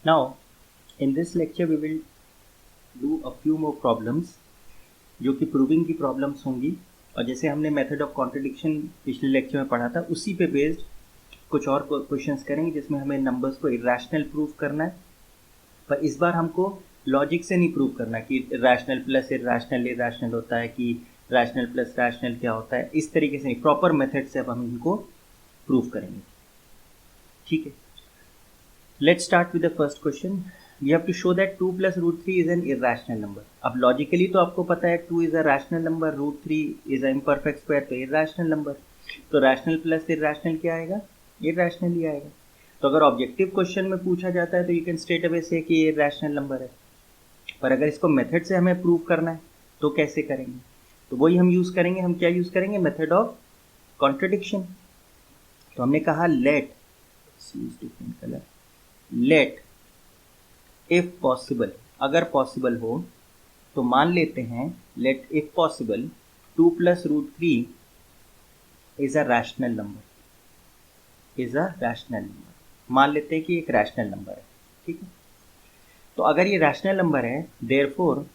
Now, in this lecture we will do a few more problems जो कि proving की problems होंगी, और जैसे हमने मेथड ऑफ कॉन्ट्रडिक्शन पिछले लेक्चर में पढ़ा था उसी पे बेस्ड कुछ और क्वेश्चंस करेंगे जिसमें हमें नंबर्स को इरेशनल प्रूव करना है। पर इस बार हमको लॉजिक से नहीं प्रूव करना कि रैशनल प्लस इरेशनल होता है कि रैशनल प्लस रैशनल क्या होता है, इस तरीके से नहीं, प्रॉपर मेथड से अब हम इनको प्रूव करेंगे। ठीक है, let's start with the first question. We have to show that 2 plus root 3 is an irrational number. अब लॉजिकली तो आपको पता है 2 is a rational number, root 3 is an imperfect square, तो irrational number, तो rational plus irrational क्या आएगा? irrational ही आएगा। तो अगर ऑब्जेक्टिव क्वेश्चन में पूछा जाता है तो यू कैन स्ट्रेट अवे से कि ये irrational नंबर है, पर अगर इसको मेथड से हमें प्रूव करना है तो कैसे करेंगे? तो वही हम यूज़ करेंगे। हम क्या यूज़ करेंगे? Method of contradiction. तो हमने कहा लेट इफ पॉसिबल, अगर पॉसिबल हो तो मान लेते हैं let if possible 2 plus root 3 is a rational number, मान लेते हैं कि एक रैशनल नंबर है। ठीक है, तो अगर ये रैशनल नंबर है therefore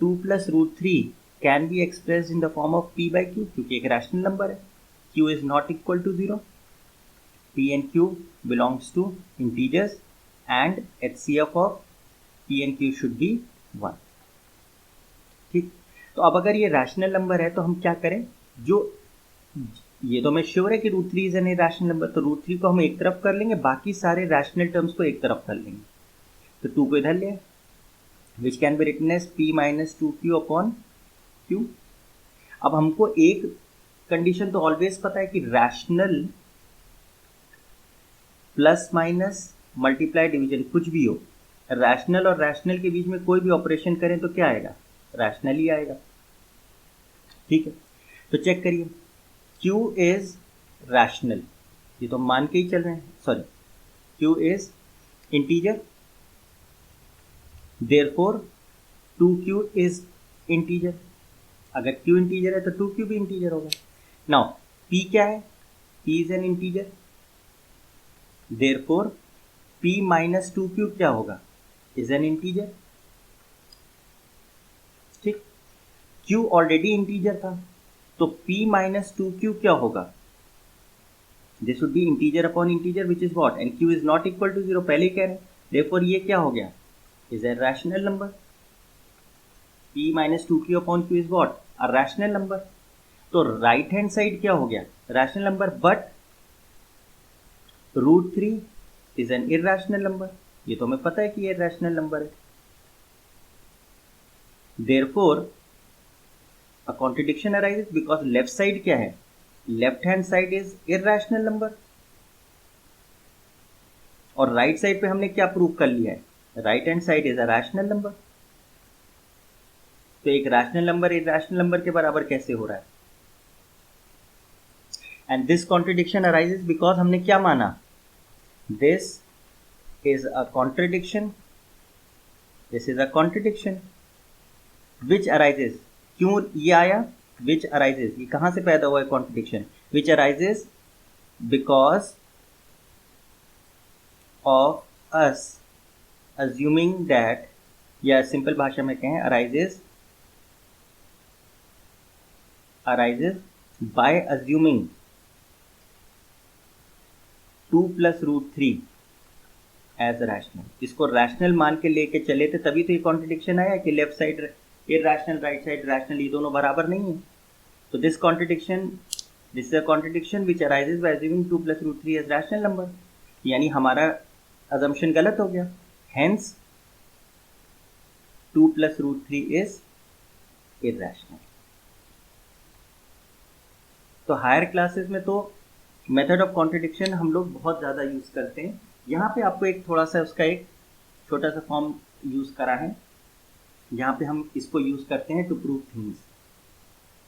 2 plus root 3 can be expressed in the form of p by q, क्योंकि एक रैशनल नंबर है। q is not equal to 0, p and q belongs to integers and HCF of p and q should be 1। ठीक, तो अब अगर ये rational number है तो हम क्या करें? जो ये तो हमें श्योर है कि root 3 is an irrational number, तो रूट 3 को हम एक तरफ कर लेंगे, बाकी सारे रैशनल टर्म्स को एक तरफ कर लेंगे। तो 2 को इधर ले, which can be written as p minus 2q upon q। अब हमको एक कंडीशन तो ऑलवेज पता है कि rational plus minus multiply division कुछ भी हो, रैशनल और रैशनल के बीच में कोई भी ऑपरेशन करें तो क्या आएगा? रैशनल ही आएगा। ठीक है, तो चेक करिए, q इज रैशनल, ये तो मान के ही चल रहे हैं, sorry q is integer, therefore 2q is integer. अगर q इंटीजर है तो 2q भी इंटीजर होगा। नाउ p क्या है? p is an integer, therefore p minus 2q क्या होगा? Is an integer. ठीक, q ऑलरेडी इंटीजर था, तो p माइनस 2q क्या होगा? This would be integer upon integer which is what, and q is not equal to 0, पहले कह रहे हैं। देयरफॉर ये क्या हो गया? Is a rational number. p minus 2q upon q is what? A rational number. तो राइट हैंड साइड क्या हो गया? Rational number, but root 3 is an irrational number, ये तो हमें पता है कि ये रैशनल नंबर है। Therefore a contradiction arises because left side क्या है? Left hand side is irrational number, और राइट साइड पे हमने क्या प्रूव कर लिया है? Right hand side is a rational number. तो एक रैशनल नंबर इरेशनल नंबर के बराबर कैसे हो रहा है? And this contradiction arises because हमने क्या माना? This is a contradiction, this is a contradiction which arises, क्यों ये आया? which arises, ये कहाँ से पैदा हुआ है contradiction? which arises because of us assuming that, या सिंपल भाषा में कहें arises by assuming 2 plus root 3 as rational. इसको रैशनल मान के लेके चले थे, तभी तो ये कॉन्ट्रडिक्शन आया कि left side irrational, right side rational, ये दोनों बराबर नहीं है। तो this is a contradiction which arises by assuming 2 plus root 3 as rational number, यानी हमारा अजम्पशन गलत हो गया। Hence 2 plus root 3 is irrational. तो हायर क्लासेस में तो मेथड ऑफ कॉन्ट्रडिक्शन हम लोग बहुत ज़्यादा यूज़ करते हैं। यहाँ पे आपको एक थोड़ा सा उसका एक छोटा सा फॉर्म यूज़ करा है, जहाँ पे हम इसको यूज़ करते हैं टू प्रूव थिंग्स।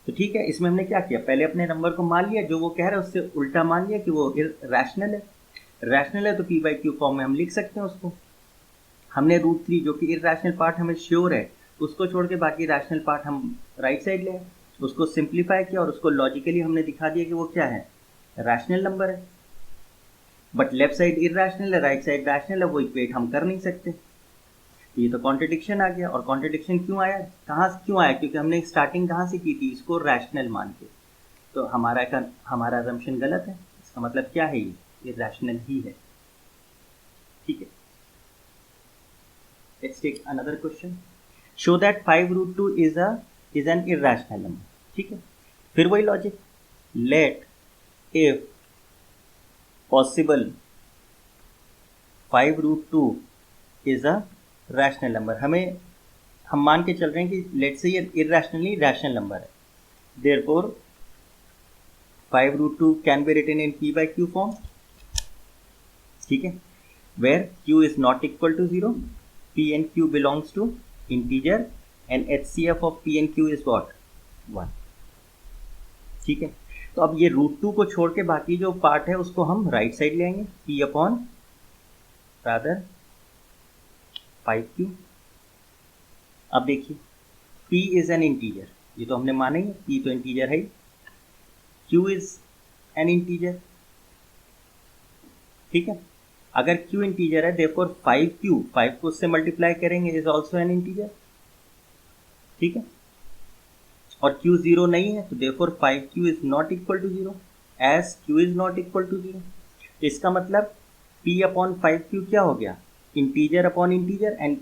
तो ठीक है, इसमें हमने क्या किया? पहले अपने नंबर को मान लिया, जो वो कह रहा है उससे उल्टा मान लिया कि वो रैशनल है। रैशनल है तो p बाई क्यू फॉर्म में हम लिख सकते हैं उसको। हमने रूट 3 जो कि इरेशनल पार्ट हमें श्योर है, उसको छोड़ के बाकी रैशनल पार्ट हम राइट साइड ले, उसको सिंप्लीफाई किया और उसको लॉजिकली हमने दिखा दिया कि वो क्या है? रैशनल नंबर है। बट लेफ्ट साइड इरेशनल है, राइट साइड रैशनल है, वो इक्वेट हम कर नहीं सकते। ये तो कॉन्ट्रडिक्शन आ गया। और कॉन्ट्रडिक्शन क्यों आया, कहाँ क्यों आया, क्योंकि हमने स्टार्टिंग कहाँ से की थी, इसको रैशनल मान के। तो हमारा असम्पशन गलत है। इसका मतलब क्या है, ये रैशनल ही है। ठीक है, let's take another question. Show that 5√2 is an irrational number. ठीक है, फिर वही logic, let if possible 5√2 is a rational number. हम मान के चल रहे हैं कि लेट से ये इरेशनल नहीं रैशनल नंबर है। Therefore 5√2 can be written in p by q form. ठीक है, where q is not equal to 0, p and q belongs to integer and HCF of p and q is what, 1। ठीक है, तो अब ये √2 को छोड़ के बाकी जो पार्ट है उसको हम राइट साइड ले आएंगे, p अपॉन रादर 5q। अब देखिए p इज एन इंटीजर, ये तो हमने माना ही, p तो इंटीजर है, q इज एन इंटीजर। ठीक है, अगर q इंटीजर है देयरफॉर 5q, 5 को उससे मल्टीप्लाई करेंगे, इज ऑल्सो एन इंटीजर। ठीक है, और q 0 नहीं है तो therefore 5q is not equal to 0 as q is not equal to 0। तो इसका मतलब p अपॉन 5q क्या हो गया, integer upon integer, and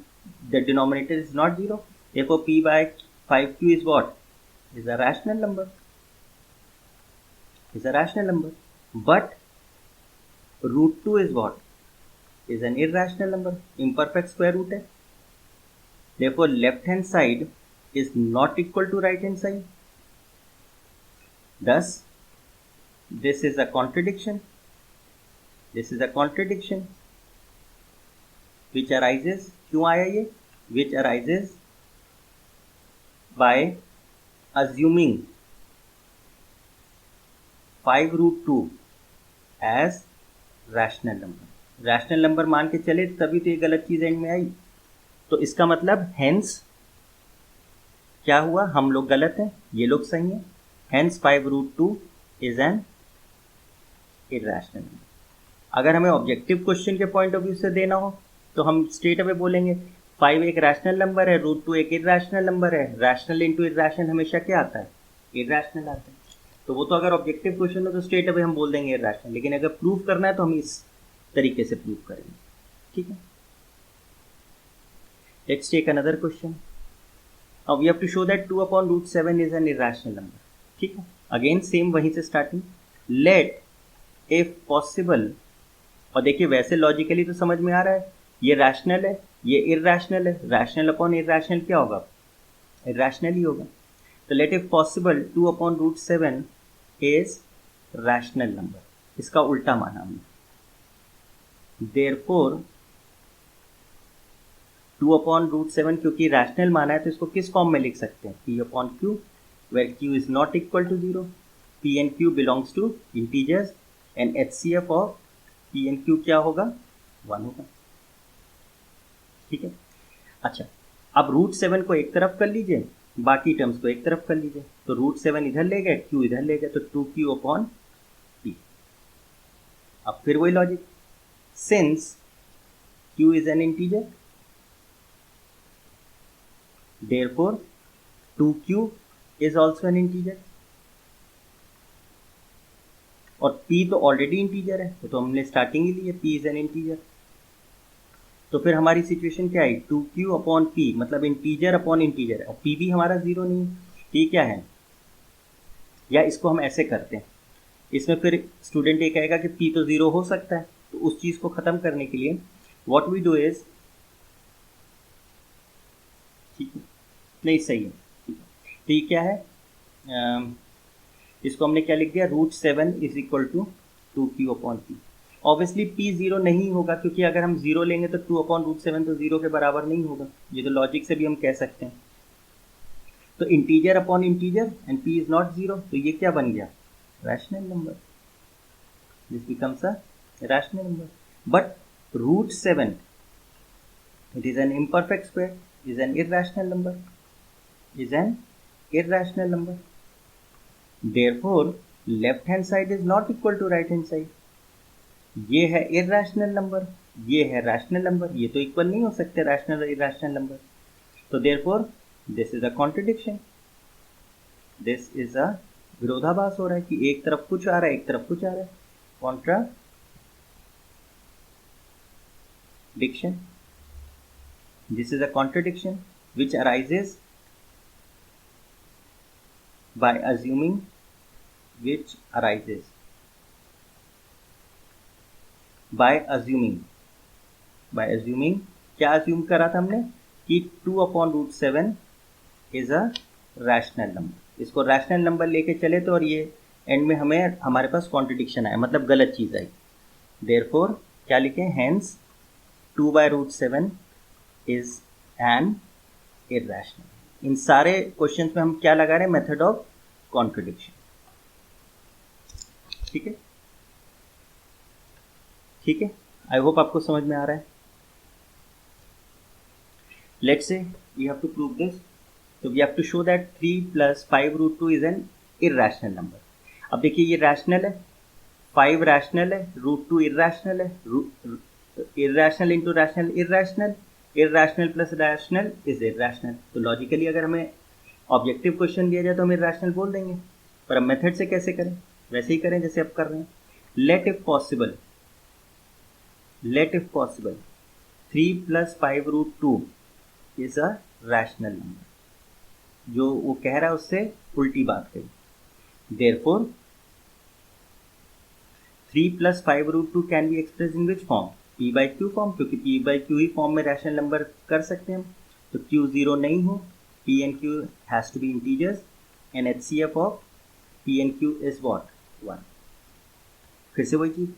the denominator is not 0, therefore p by 5q is what, is a rational number, is a rational number, but √2 is what, is an irrational number, imperfect square root है, therefore left hand side is not equal to right hand side, thus this is a contradiction, this is a contradiction which arises, क्यों आया ये, which arises by assuming 5√2 as rational number। Rational number मान के चले तभी तो ये गलत चीज एंड में आई। तो इसका मतलब हेंस क्या हुआ, हम लोग गलत हैं, ये लोग सही हैं, hence 5√2 is an irrational number. अगर हमें ऑब्जेक्टिव क्वेश्चन के पॉइंट ऑफ व्यू से देना हो तो हम स्ट्रेट अवे बोलेंगे 5 एक रैशनल नंबर है, √2 एक इरेशनल नंबर है। रैशनल इंटू इरेशनल हमेशा क्या आता है, इरेशनल आता है। तो वो तो अगर ऑब्जेक्टिव क्वेश्चन हो तो स्ट्रेट अवे हम बोल देंगे इरेशनल, लेकिन अगर प्रूव करना है तो हम इस तरीके से प्रूव करेंगे। ठीक है, लेट्स टेक अनदर क्वेश्चन। अब we have to show that 2 upon √7 is an irrational number. ठीक है, अगेन सेम वहीं से स्टार्टिंग, लेट इफ पॉसिबल, और देखिए वैसे लॉजिकली तो समझ में आ रहा है, ये रैशनल है, ये इरेशनल है, रैशनल अपॉन इरेशनल क्या होगा, इरेशनल ही होगा। तो let if possible 2 upon √7 is rational number, इसका उल्टा माना हमने। देयरफॉर 2 अपॉन √7 क्योंकि रैशनल माना है तो इसको किस फॉर्म में लिख सकते हैं, p upon q, where q is not equal to 0, p and q belongs to integers and HCF of p and q क्या होगा, 1 होगा। ठीक है, अच्छा अब √7 को एक तरफ कर लीजिए, बाकी टर्म्स को एक तरफ कर लीजिए, तो √7 इधर ले गए, q इधर ले गए, तो 2q अपॉन p। अब फिर वही logic, since q is an integer therefore 2q is also an integer, और p तो ऑलरेडी इंटीजर है, तो हमने स्टार्टिंग ही ली है, p इज एन इंटीजर। तो फिर हमारी सिचुएशन क्या है, 2q अपॉन p, मतलब इंटीजर अपॉन इंटीजर है, और p भी हमारा 0 नहीं है। ये क्या है, या इसको हम ऐसे करते हैं, इसमें फिर स्टूडेंट ये कहेगा कि p तो 0 हो सकता है, तो उस चीज़ को ख़त्म करने के लिए व्हाट वी डू इज, ठीक है नहीं सही है, ठीक है, तो ये क्या है, इसको हमने क्या लिख दिया, √7 is equal to 2q upon p। Obviously p 0 नहीं होगा, क्योंकि अगर हम 0 लेंगे तो 2 अपॉन √7 तो 0 के बराबर नहीं होगा, ये तो लॉजिक से भी हम कह सकते हैं। तो integer upon integer and p is not 0, तो ये क्या बन गया, rational number, this becomes a rational number. But √7 it is an imperfect square, is an irrational number, is an irrational number, therefore left hand side is not equal to right hand side, ये है irrational number, ये है rational number, ये तो equal नहीं हो सकते rational और इर्रेशनल नंबर। तो therefore this is a contradiction, this is अ विरोधाभास हो रहा है कि एक तरफ कुछ आ रहा है एक तरफ कुछ आ रहा है, contradiction. This is a contradiction which arises by assuming, which arises by assuming, by assuming क्या अज्यूम करा था हमने कि 2/√7 इज अ रैशनल नंबर। इसको रैशनल नंबर लेके चले तो और ये एंड में हमें हमारे पास कॉन्ट्रडिक्शन आया, मतलब गलत चीज़ आई। देयरफॉर क्या लिखें, हेंस 2/√7 इज एन इर्रेशनल। इन सारे क्वेश्चंस में हम क्या लगा रहे हैं, मेथड ऑफ कॉन्ट्रडिक्शन। ठीक है, ठीक है, आई होप आपको समझ में आ रहा है। Let's say we have to prove this, so we have to show that 3 plus 5√2 is an irrational number। अब देखिए ये रैशनल है, 5 रैशनल है, √2 इर्रेशनल है, irrational into rational irrational, irrational plus rational is irrational. तो लॉजिकली अगर हमें objective question दिया जाए तो हम इर्रेशनल बोल देंगे, पर अब मेथड से कैसे करें, वैसे ही करें जैसे अब कर रहे हैं। Let if possible 3 plus 5√2 is a rational number. जो वो कह रहा है उससे उल्टी बात कही। Therefore 3 plus 5√2 can be express in which form, p/q form, क्योंकि p/q ही फॉर्म में रैशनल नंबर कर सकते हैं हम। तो q 0 नहीं हो, p and q has to be integers and HCF of p and q is what 1। फिर से वही चीज,